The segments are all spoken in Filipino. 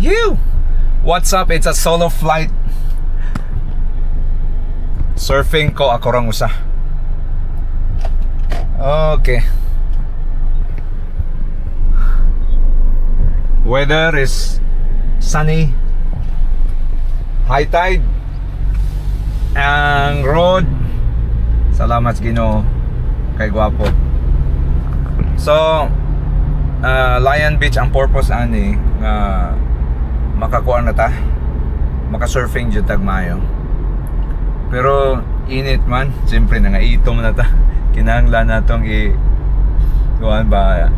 You! What's up? It's a solo flight. Surfing ko ako rang usa. Okay. Weather is sunny. High tide. Ang road, salamat Ginoo kay gwapo. So, Lion Beach ang purpose ani nga makakuha na ta, maka-surfing jud tag maayo. Pero init man, siyempre nangaitom na ta. Kinahanglan natong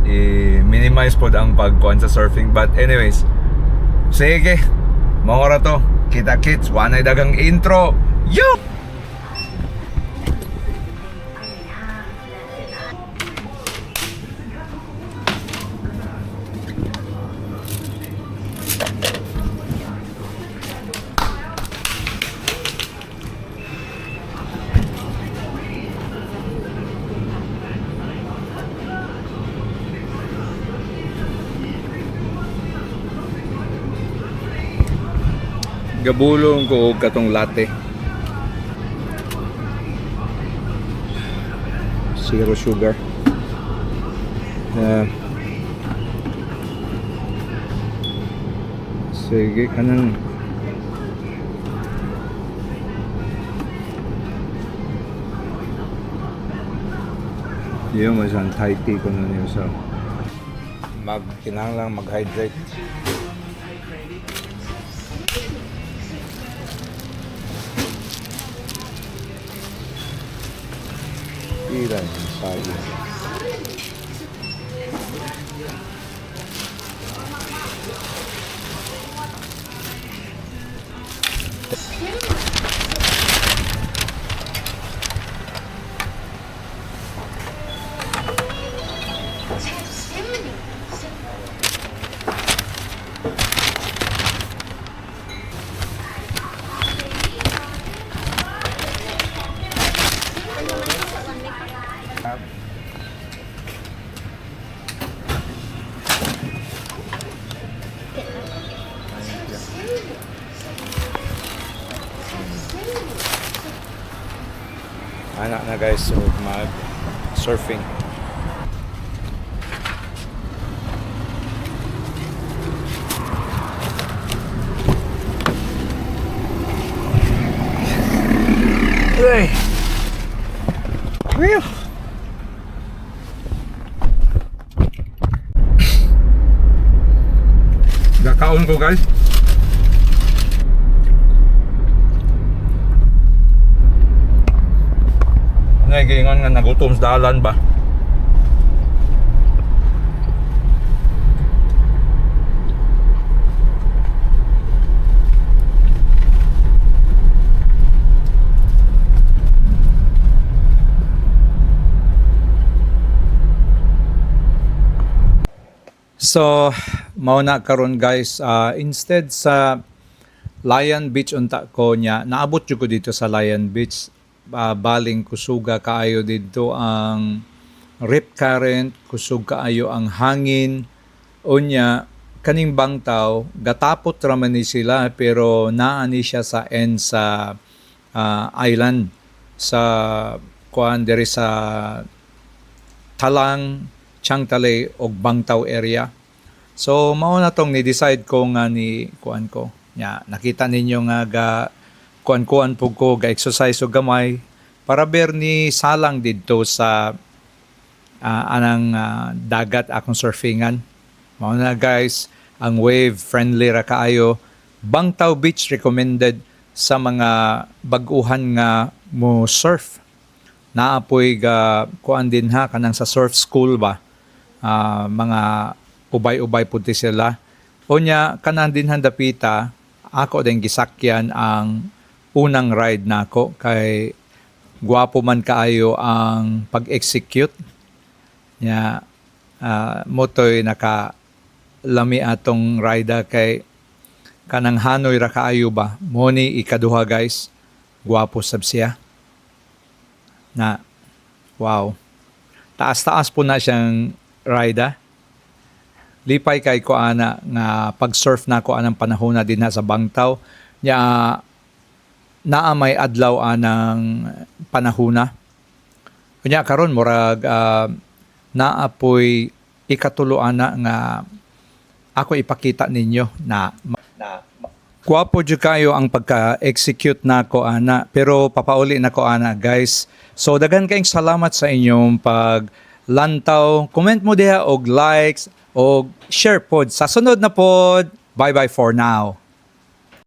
i-minimize pod ang pagkuhan sa surfing. But anyways, sige, mao ra to. Kita kits, wanay dagang intro. Yo! Gabulong ko og katong latte. Zero sugar. Sige kanang yung masang Thai tea ko na niyo sa kinahanglan mag-hydrate. Ilan sayo. Anak na guys, so mag surfing. Hey. Whew. Gakaon ko guys. Nagingon nga nagutom sa dalan ba. So, mao na karon guys, instead sa Lion Beach unta ko niya, naabot jud ko dito sa Lion Beach. Baling kusuga kaayo dito ang rip current, kusog kaayo ang hangin. Unya kaning bangtaw gatapot raman ni sila pero naani siya sa end sa island sa kuan diri sa Talang, Changtale og Bangtaw area. So mao na tong ni-decide ko nga ni kuan ko. Nya nakita ninyo nga kuan-kuan po ko ga-exercise o gamay para ber ni salang dito sa anang dagat akong surfingan. Mao na guys, ang wave friendly ra kaayo. Bangtaw Beach recommended sa mga bag-uhan nga mo surf. Naapoy ga kuan din ha kanang sa surf school ba. Mga ubay-ubay puti sila. Unya kanang din handapita ako din gisakyan ang unang ride nako kay gwapo man kaayo ang pag-execute nya motoy naka lami atong ride kay kanang Hanoy ra kaayo ba mo ni ikaduha guys, gwapo sab siya na wow, taas-taas po na siyang ride lipay kay ko ana nga pag-surf na ko anang panahon na din sa Bangtaw. Nya naa may adlaw anang panahona. Kunya karon murag naa poy ikatulo ana nga ako ipakita ninyo na kuwapo jud kayo ang pagka-execute nako ana, pero papauli nako ana guys. So daghan kayong salamat sa inyong paglantaw. Comment mo diha og likes og share pod sa sunod na pod. Bye bye for now.